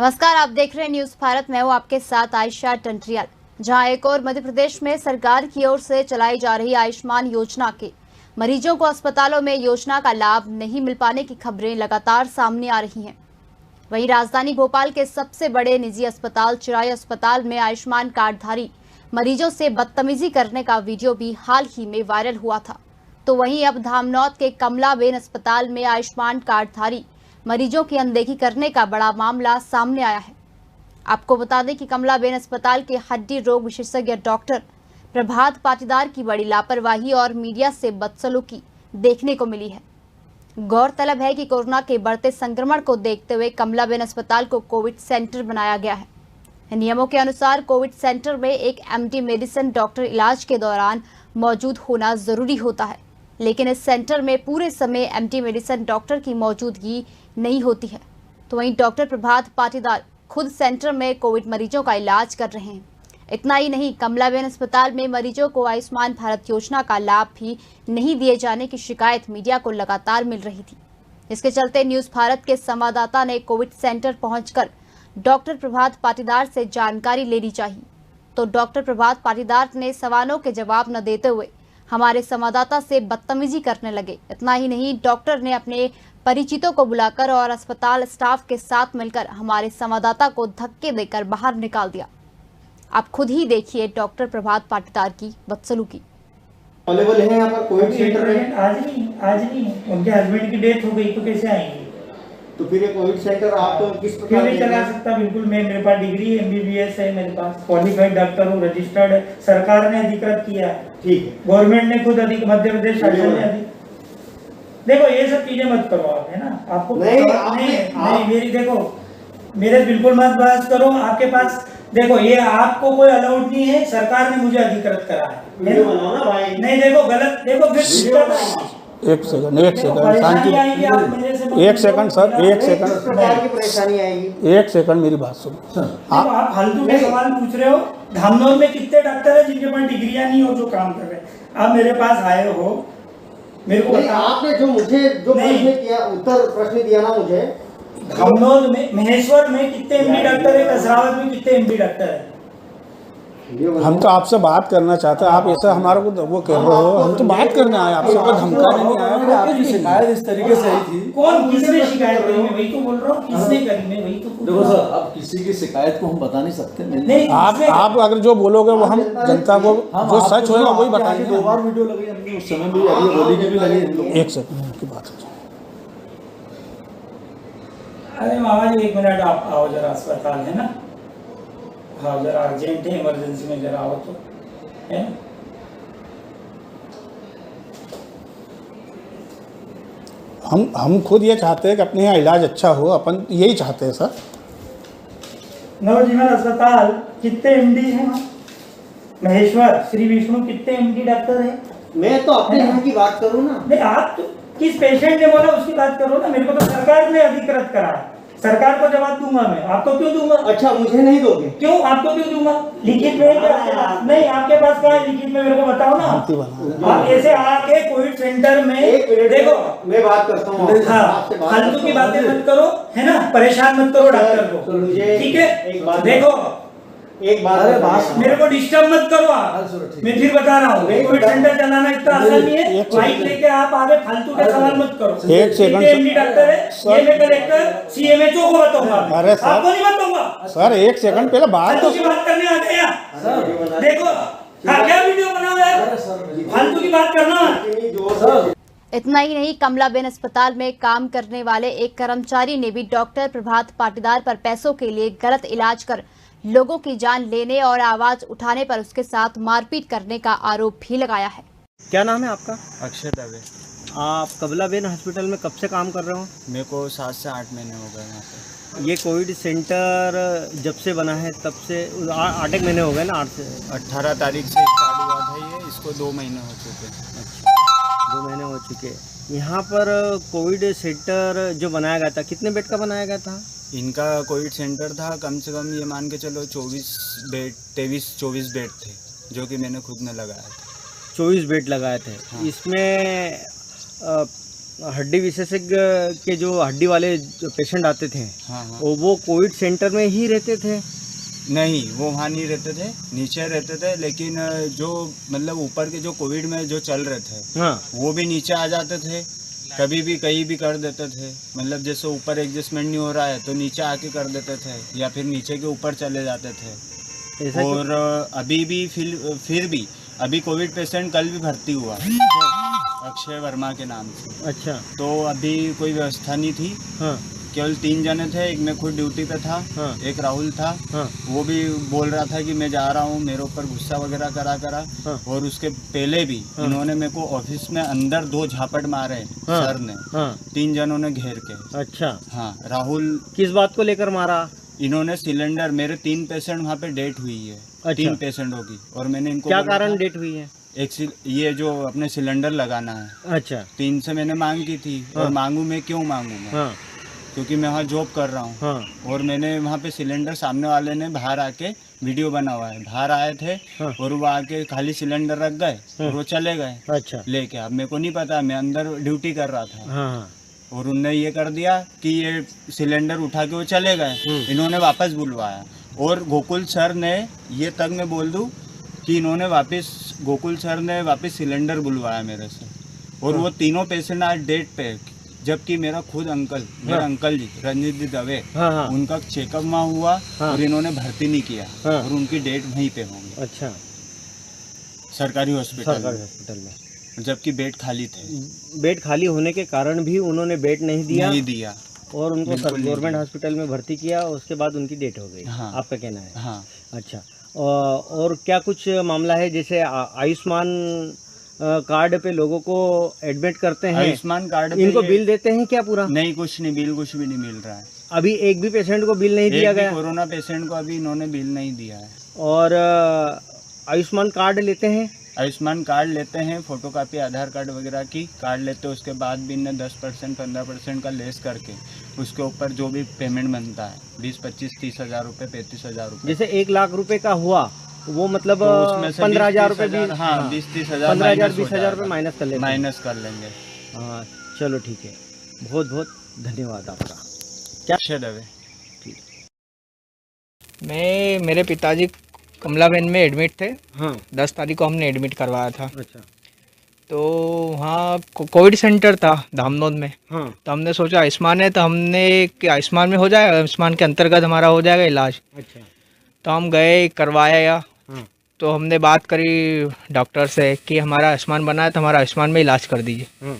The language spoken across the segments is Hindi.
नमस्कार, आप देख रहे हैं न्यूज भारत। मैं हूं आपके साथ आयशा टंट्रियल। जहां एक और मध्य प्रदेश में सरकार की ओर से चलाई जा रही आयुष्मान योजना के मरीजों को अस्पतालों में योजना का लाभ नहीं मिल पाने की खबरें लगातार सामने आ रही हैं। वहीं राजधानी भोपाल के सबसे बड़े निजी अस्पताल चिरायू अस्पताल में आयुष्मान कार्डधारी मरीजों से बदतमीजी करने का वीडियो भी हाल ही में वायरल हुआ था। तो वहीं अब धामनौद के कमलाबेन अस्पताल में आयुष्मान कार्डधारी मरीजों की अनदेखी करने का बड़ा मामला सामने आया है। आपको बता दें कि कमलाबेन अस्पताल के हड्डी रोग विशेषज्ञ डॉक्टर प्रभात पाटीदार की बड़ी लापरवाही और मीडिया से बदसलूकी देखने को मिली है। गौरतलब है कि कोरोना के बढ़ते संक्रमण को देखते हुए कमलाबेन अस्पताल को कोविड सेंटर बनाया गया है। नियमों के अनुसार कोविड सेंटर में एक एमडी मेडिसिन डॉक्टर इलाज के दौरान मौजूद होना जरूरी होता है, लेकिन इस सेंटर में पूरे समय एमडी मेडिसिन डॉक्टर की मौजूदगी नहीं होती है। तो वहीं डॉक्टर प्रभात पाटीदार खुद सेंटर में कोविड मरीजों का इलाज कर रहे हैं। इतना ही नहीं, कमलाबेन अस्पताल में मरीजों को आयुष्मान भारत योजना का लाभ भी नहीं दिए जाने की शिकायत मीडिया को लगातार मिल रही थी। इसके चलते न्यूज भारत के संवाददाता ने कोविड सेंटर पहुंचकर डॉक्टर प्रभात पाटीदार से जानकारी लेनी चाहिए। तो डॉक्टर प्रभात पाटीदार ने सवालों के जवाब न देते हुए हमारे संवाददाता से बदतमीजी करने लगे। इतना ही नहीं, डॉक्टर ने अपने परिचितों को बुलाकर और अस्पताल स्टाफ के साथ मिलकर हमारे संवाददाता को धक्के देकर बाहर निकाल दिया। आप खुद ही देखिए डॉक्टर प्रभात पाटीदार की बदसलूकी। अवेलेबल है यहाँ पर कोविड सेंटर में? आज नहीं उनके हस्बैंड की डेथ हो गई तो कैसे आएंगे? तो फिर ये कोविड सेंटर आप तो किस प्रकार नहीं चला सकता? बिल्कुल, मेरे पास डिग्री एमबीबीएस है, मेरे पास क्वालिफाइड डॉक्टर हूँ, रजिस्टर्ड है, सरकार ने अधिकृत किया। ठीक है, गवर्नमेंट ने खुद मध्य प्रदेश शासन ने देखो ये सब चीजें मत करो आप, है ना? आपको नहीं मेरी देखो, मेरे बिल्कुल मत बहस करो। आपके पास देखो, ये आपको कोई अलाउड नहीं है, सरकार ने मुझे अधिकृत करा है। ना भाई, नहीं देखो गलत, देखो फिर एक सेकंड शांति, एक सेकंड सर, एक सेकंड परेशानी आएगी। एक सेकंड मेरी बात सुनो। आप फालतू के सवाल पूछ रहे हो। धामनौद में कितने डॉक्टर है जिनके पास डिग्रियां नहीं हो जो काम कर रहे हैं? आप मेरे पास आए हो, मेरे को आपने जो मुझे जो प्रश्न किया, उत्तर प्रश्न दिया ना मुझे, धामनौद में महेश्वर में कितने एमडी डॉक्टर है, कसरावत में कितने एमडी डॉक्टर है? हम तो आपसे बात करना चाहते हैं, आप ऐसा हमारे को वो कह रहे हो। हम तो बात करने आए, आपसे कोई धमकाने नहीं आया। आपकी शिकायत इस तरीके से आई थी। कौन, किसने शिकायत करी? मैं वही तो बोल रहा हूँ, किसने करी? मैं वही तो देखो सर, अब किसी की शिकायत को हम बता नहीं सकते। नहीं, आप अगर जो बोलोगे वो हम जनता को जो सच होगा वही बताएंगे। 2 बार वीडियो लगी हमने, उस समय भी अभी बोली की भी लगी। एक सेकंड की बात है। अरे मामा जी 1 मिनट, आप आओ जरा, अस्पताल है ना? हाँ जरा अर्जेंट है, इमरजेंसी में जरा आओ तो, है? हम खुद ये चाहते हैं कि अपने यहाँ इलाज अच्छा हो, अपन यही चाहते हैं सर। नवजीवन अस्पताल कितने एमडी हैं? महेश्वर श्री विष्णु कितने एमडी डॉक्टर हैं? मैं तो अपने यहाँ की बात करूँ ना। नहीं, आप तो किस पेशेंट ने बोला उसकी बात करो ना। मेरे को तो सरकार ने अधिकृत करा है, सरकार को जवाब दूंगा मैं। आपको क्यों दूंगा? अच्छा, मुझे नहीं दोगे? क्यों, आपको क्यों दूंगा? लिखित में नहीं, आपके पास क्या है लिखित में? मेरे को बताओ ना। आप ऐसे आके कोविड सेंटर में, देखो मैं बात करता हूँ। हाँ, फालतू की बातें मत करो, है ना? परेशान मत करो डॉक्टर को, ठीक है? देखो एक बात, मेरे को डिस्टर्ब मत करो आप। मैं फिर बता रहा हूँ, कोविड सेंटर चलाना इतना आसान नहीं है। माइक लेके आप आगे फालतू के सवाल मत करो। एक सेकंड, एमडी डॉक्टर है, ये मैं कलेक्टर सीएमएचओ को बताऊंगा। अरे सर, आपको नहीं बताऊंगा सर। एक सेकंड पहले बात फालतू की बात करने आते हैं। देखो क्या वीडियो बनाओ यार, फालतू की बात करना। इतना ही नहीं, कमलाबेन अस्पताल में काम करने वाले एक कर्मचारी ने भी डॉक्टर प्रभात पाटीदार पर पैसों के लिए गलत इलाज कर लोगों की जान लेने और आवाज उठाने पर उसके साथ मारपीट करने का आरोप भी लगाया है। क्या नाम है आपका? अक्षय दवे। आप कमलाबेन हॉस्पिटल में कब से काम कर रहे हो? मेरे को 7 से 8 महीने हो गए यहाँ पे। ये कोविड सेंटर जब से बना है तब से 8 महीने हो गए ना? 8 से 18 तारीख से स्टार्ट हुआ था ये, इसको 2 महीने हो चुके हैं। अच्छा, 2 महीने हो चुके। यहाँ पर कोविड सेंटर जो बनाया गया था, कितने बेड का बनाया गया था? इनका कोविड सेंटर था कम से कम ये मान के चलो 23-24 बेड थे, जो कि मैंने खुद ने लगाया था। 24 बेड लगाए थे। हाँ। इसमें हड्डी विशेषज्ञ के जो हड्डी वाले जो पेशेंट आते थे, हाँ हाँ। वो कोविड सेंटर में ही रहते थे? नहीं, वो वहाँ नहीं रहते थे, नीचे रहते थे। लेकिन जो मतलब ऊपर के जो कोविड में जो चल रहे थे, हाँ। वो भी नीचे आ जाते थे, कभी भी कहीं भी कर देते थे। मतलब जैसे ऊपर एडजस्टमेंट नहीं हो रहा है तो नीचे आके कर देते थे, या फिर नीचे के ऊपर चले जाते थे। ऐसा और अभी भी फिर भी अभी कोविड पेशेंट कल भी भर्ती हुआ है, अक्षय वर्मा के नाम से। अच्छा। तो अभी कोई व्यवस्था नहीं थी, हाँ केवल 3 जने थे। एक मैं खुद ड्यूटी पे था, हाँ। एक राहुल था, हाँ वो भी बोल रहा था कि मैं जा रहा हूँ, मेरे ऊपर गुस्सा वगैरह करा। हाँ। और उसके पहले भी हाँ। इन्होंने मेरे को ऑफिस में अंदर 2 झापट मारे, हाँ। सर ने, हाँ। 3 जनों ने घेर के। अच्छा, हाँ, राहुल। किस बात को लेकर मारा? इन्होंने सिलेंडर, मेरे 3 पेशेंट वहाँ पे डेट हुई है। अच्छा। 3 पेशेंटों की। और मैंने इनको क्या बोला कारण था, डेट हुई है? ये जो अपने सिलेंडर लगाना है, अच्छा। 3 से मैंने मांग की थी। हाँ। और मांगू मैं क्यों मांगू मैं, हाँ क्योंकि मैं वहाँ जॉब कर रहा हूँ। हाँ और मैंने वहाँ पे सिलेंडर, सामने वाले ने बाहर आके वीडियो बना हुआ है, बाहर आए थे हाँ। और वो आके खाली सिलेंडर रख गए और वो चले गए अच्छा। लेके। अब मेरे को नहीं पता, मैं अंदर ड्यूटी कर रहा था। हाँ हाँ और उनने ये कर दिया कि ये सिलेंडर उठा के वो चले गए। इन्होंने वापस बुलवाया। और गोकुल सर ने, ये तक मैं बोल दूं कि इन्होंने गोकुल सर ने वापस सिलेंडर बुलवाया मेरे से। और वो तीनों पेशेंट आज डेट पे, जबकि मेरा खुद अंकल, मेरा अंकल जी रंजीत जी दवे, हाँ हाँ। उनका चेकअप वहाँ हुआ। हाँ। और इन्होंने भर्ती नहीं किया। हाँ। और उनकी डेट वहीं पे होंगी, अच्छा, सरकारी हॉस्पिटल सरकारी में, हॉस्पिटल में, जबकि बेड खाली थे। बेड खाली होने के कारण भी उन्होंने बेड नहीं दिया और उनको बिल्कुल नहीं गवर्नमेंट दिया। हॉस्पिटल में भर्ती किया, उसके बाद उनकी डेट हो गई। हाँ। आपका कहना है? हाँ। अच्छा। और क्या कुछ मामला है, जैसे आयुष्मान कार्ड पे लोगों को एडमिट करते हैं, आयुष्मान कार्ड पे इनको ये- बिल देते हैं क्या पूरा? नहीं, कुछ नहीं, बिल कुछ भी नहीं मिल रहा है। अभी एक भी पेशेंट को बिल नहीं दिया एक भी गया। कोरोना पेशेंट को अभी इन्होंने बिल नहीं दिया है। और आयुष्मान कार्ड लेते हैं? आयुष्मान कार्ड लेते हैं, फोटोकॉपी आधार कार्ड वगैरह की कार्ड लेते हैं। उसके बाद भी इन्हें 10% 15% का लेस करके उसके ऊपर जो भी पेमेंट बनता है, 20, 25, 30 हज़ार रुपये, 35 हज़ार रुपये। जैसे 1 लाख रुपए का हुआ, वो मतलब तो उसमें से 15,000 रुपए 20-30 हाँ, 20-30 हज़ार 15,000 20,000 रुपए माइनस कर लेते हैं। माइनस कर लेंगे। हाँ, चलो ठीक है, बहुत बहुत धन्यवाद आपका। क्या दवे? मेरे पिताजी कमलाबेन में एडमिट थे। हाँ। 10 तारीख को हमने एडमिट करवाया था। अच्छा। तो वहाँ कोविड सेंटर था धामनोद में। हाँ। तो हमने सोचा आयुष्मान है, तो हमने कि आयुष्मान में हो जाएगा, आयुष्मान के अंतर्गत हमारा हो जाएगा इलाज। अच्छा। तो हम गए, करवाया। हाँ। तो हमने बात करी डॉक्टर से कि हमारा आयुष्मान बना है तो हमारा आयुष्मान में इलाज कर दीजिए। हाँ।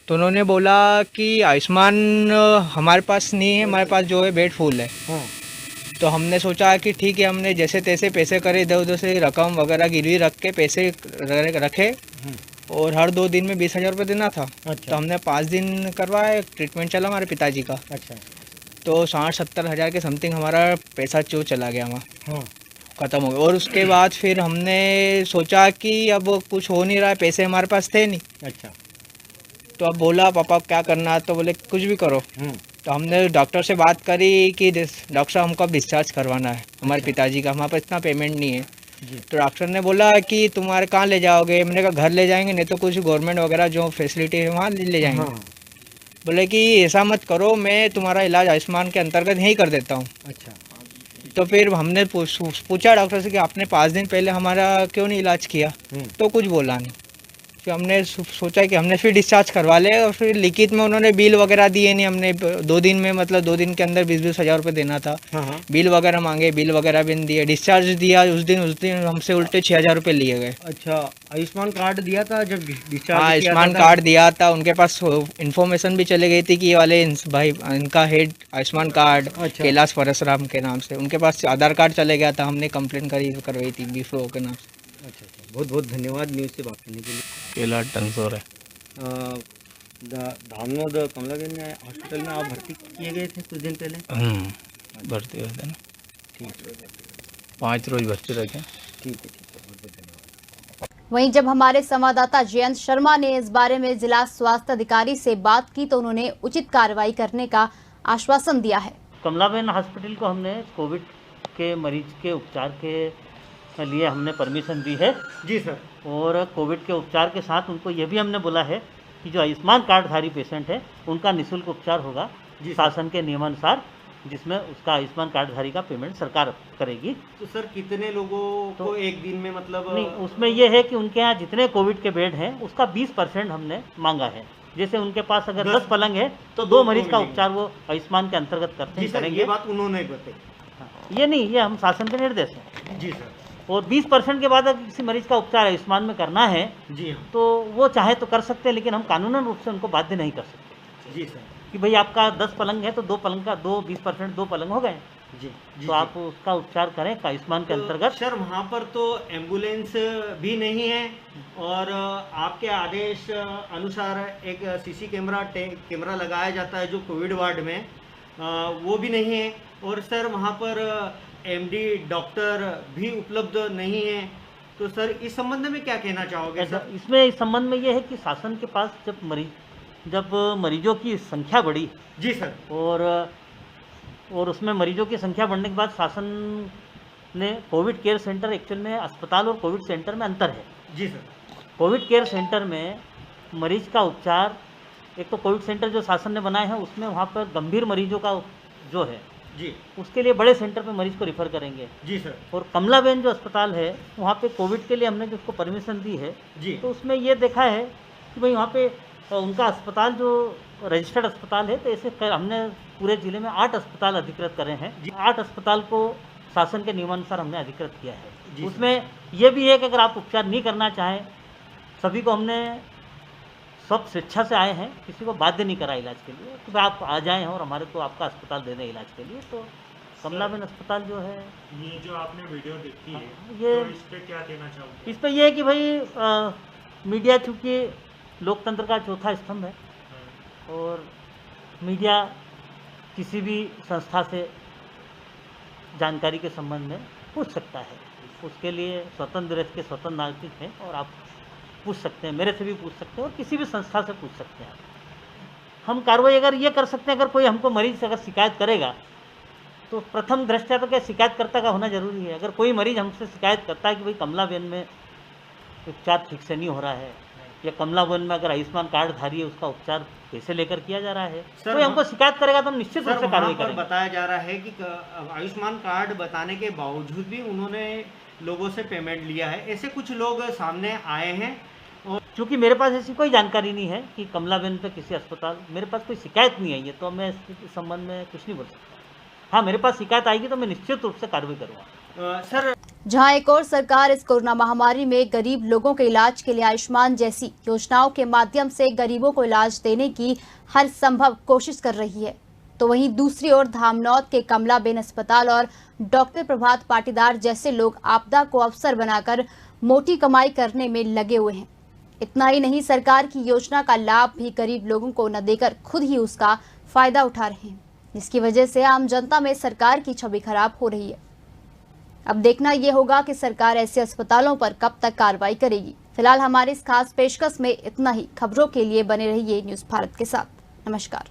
तो उन्होंने बोला कि आयुष्मान हमारे पास नहीं है, हमारे पास जो है बेड फुल है। हाँ। तो हमने सोचा कि ठीक है, हमने जैसे तैसे पैसे करे, इधर उधर से रकम वगैरह गिरवी रख के पैसे रखे। और हर 2 दिन में 20,000 रुपये देना था। अच्छा। तो हमने 5 दिन करवाया, ट्रीटमेंट चला हमारे पिताजी का। अच्छा। तो 60-70 हज़ार के समथिंग हमारा पैसा जो चला गया वहाँ, हाँ। ख़त्म हो गया। और उसके बाद फिर हमने सोचा कि अब कुछ हो नहीं रहा है, पैसे हमारे पास थे नहीं। अच्छा। तो अब बोला पापा क्या करना है, तो बोले कुछ भी करो। तो हमने डॉक्टर से बात करी कि डॉक्टर साहब हमको अब डिस्चार्ज करवाना है हमारे पिताजी का, हमारे पास इतना पेमेंट नहीं है। तो डॉक्टर ने बोला कि तुम्हारे कहाँ ले जाओगे? मैंने कहा घर ले जाएंगे, नहीं तो कुछ गवर्नमेंट वगैरह जो फैसिलिटी है वहाँ ले जाएंगे। हाँ। बोले कि ऐसा मत करो, मैं तुम्हारा इलाज आयुष्मान के अंतर्गत यहीं कर देता हूँ। अच्छा। तो फिर हमने पूछा डॉक्टर से कि आपने 5 दिन पहले हमारा क्यों नहीं इलाज किया? तो कुछ बोला नहीं। फिर हमने सोचा कि हमने फिर डिस्चार्ज करवा ले। और फिर लिखित में उन्होंने बिल वगैरह दिए नहीं। हमने 2 दिन में, मतलब 2 दिन के अंदर 20-20 हज़ार रुपये देना था। हाँ। बिल वगैरह मांगे, बिल वगैरह भी नहीं दिए। डिस्चार्ज दिया उस दिन हमसे उल्टे 6,000 रुपये लिए गए। अच्छा, आयुष्मान कार्ड दिया था जब डिस्चार्ज? हाँ, आयुष्मान कार्ड दिया था। उनके पास इन्फॉर्मेशन भी चले गई थी कि ये वाले भाई, इनका हेड आयुष्मान कार्ड कैलाश परशुराम के नाम से, उनके पास आधार कार्ड चले गया था। हमने कंप्लेंट करवाई थी बीफ्लो के नाम से। अच्छा। बहुत बहुत धन्यवाद न्यूज़ से बात करने के लिए। केला टंसोर है। धामनोद कमलाबेन हॉस्पिटल में आप भर्ती किए गए थे कुछ दिन पहले? भर्ती हुए थे ना। ठीक है, 5 रोज भर्ती रहे। ठीक है, ठीक है, बहुत बहुत धन्यवाद। वहीं जब हमारे संवाददाता जयंत शर्मा ने इस बारे में जिला स्वास्थ्य अधिकारी से बात की तो उन्होंने उचित कार्रवाई करने का आश्वासन दिया है। कमलाबेन हॉस्पिटल को हमने कोविड के मरीज के उपचार के लिए हमने परमिशन दी है। जी सर। और कोविड के उपचार के साथ उनको ये भी हमने बोला है कि जो आयुष्मान कार्डधारी पेशेंट है उनका निःशुल्क उपचार होगा शासन के नियमानुसार, जिसमें उसका आयुष्मान कार्डधारी का पेमेंट सरकार करेगी। तो सर कितने लोगों को एक दिन में मतलब नहीं, उसमें ये है कि उनके यहाँ जितने कोविड के बेड हैं उसका 20% हमने मांगा है। जैसे उनके पास अगर 10 पलंग है तो 2 मरीज का उपचार वो आयुष्मान के अंतर्गत करते हैं, करेंगे। ये बात उन्होंने बताई, ये नहीं, ये हम शासन के निर्देश हैं। जी सर। और 20% के बाद अगर किसी मरीज का उपचार आयुष्मान में करना है जी हाँ, तो वो चाहे तो कर सकते हैं, लेकिन हम कानूनन रूप से उनको बाध्य नहीं कर सकते। जी सर। कि भाई आपका 10 पलंग है तो 2 पलंग का 20% 2 पलंग हो गए जी, तो आप उसका उपचार करें आयुष्मान के अंतर्गत। सर वहाँ पर तो एम्बुलेंस भी नहीं है और आपके आदेश अनुसार एक सीसी कैमरा लगाया जाता है जो कोविड वार्ड में, वो भी नहीं है। और सर वहाँ पर एमडी डॉक्टर भी उपलब्ध नहीं है। तो सर इस संबंध में क्या कहना चाहोगे सर? इसमें इस संबंध में ये है कि शासन के पास जब मरीजों की संख्या बढ़ी, जी सर, और उसमें मरीजों की संख्या बढ़ने के बाद शासन ने कोविड केयर सेंटर, एक्चुअल में अस्पताल और कोविड सेंटर में अंतर है। जी सर। कोविड केयर सेंटर में मरीज का उपचार, एक तो कोविड सेंटर जो शासन ने बनाए हैं उसमें वहाँ पर गंभीर मरीजों का जो है जी, उसके लिए बड़े सेंटर पे मरीज को रिफ़र करेंगे। जी सर। और कमलाबेन जो अस्पताल है वहाँ पे कोविड के लिए हमने जो उसको परमिशन दी है जी, तो उसमें ये देखा है कि भाई वहाँ पे उनका अस्पताल जो रजिस्टर्ड अस्पताल है, तो ऐसे हमने पूरे ज़िले में 8 अस्पताल अधिकृत करे हैं। 8 अस्पताल को शासन के नियमानुसार हमने अधिकृत किया है। उसमें ये भी है कि अगर आप उपचार नहीं करना चाहें, सभी को हमने सब स्वेच्छा से आए हैं, किसी को बाध्य नहीं करा इलाज के लिए कि आप आ जाएं और हमारे को आपका अस्पताल दे दें इलाज के लिए। तो कमलाबेन अस्पताल जो है, ये जो आपने वीडियो देखी है, ये तो इस पे क्या कहना चाहोगे? इस पर यह है कि भाई मीडिया चूँकि लोकतंत्र का चौथा स्तंभ है और मीडिया किसी भी संस्था से जानकारी के संबंध में पूछ सकता है। उसके लिए स्वतंत्र देश के स्वतंत्र नागरिक हैं और आप पूछ सकते हैं, मेरे से भी पूछ सकते हैं और किसी भी संस्था से पूछ सकते हैं। हम कार्रवाई अगर ये कर सकते हैं, अगर कोई हमको मरीज अगर शिकायत करेगा तो प्रथम दृष्टया तो क्या शिकायतकर्ता का होना जरूरी है। अगर कोई मरीज हमसे शिकायत करता है कि भाई कमलाबेन में उपचार ठीक से नहीं हो रहा है या कमलाबेन में अगर आयुष्मान कार्डधारी है उसका उपचार कैसे लेकर किया जा रहा है, तो हमको शिकायत करेगा तो हम निश्चित रूप से कार्रवाई करेंगे। बताया जा रहा है कि आयुष्मान कार्ड बताने के बावजूद भी उन्होंने लोगों से पेमेंट लिया है, ऐसे कुछ लोग सामने आए हैं। और चूँकि मेरे पास ऐसी कोई जानकारी नहीं है कि कमलाबेन पे किसी अस्पताल, मेरे पास कोई शिकायत नहीं आई है, तो मैं इस संबंध में कुछ नहीं बोल सकता। हाँ, मेरे पास शिकायत आएगी तो मैं निश्चित रूप से कार्रवाई करूँगा। सर, जहां एक और सरकार इस कोरोना महामारी में गरीब लोगों के इलाज के लिए आयुष्मान जैसी योजनाओं के माध्यम से गरीबों को इलाज देने की हर संभव कोशिश कर रही है, तो वहीं दूसरी ओर धामनौद के कमलाबेन अस्पताल और डॉक्टर प्रभात पाटीदार जैसे लोग आपदा को अवसर बनाकर मोटी कमाई करने में लगे हुए हैं। इतना ही नहीं, सरकार की योजना का लाभ भी गरीब लोगों को न देकर खुद ही उसका फायदा उठा रहे हैं, जिसकी वजह से आम जनता में सरकार की छवि खराब हो रही है। अब देखना यह होगा कि सरकार ऐसे अस्पतालों पर कब तक कार्रवाई करेगी। फिलहाल हमारे इस खास पेशकश में इतना ही। खबरों के लिए बने रहिए न्यूज़ भारत के साथ। नमस्कार।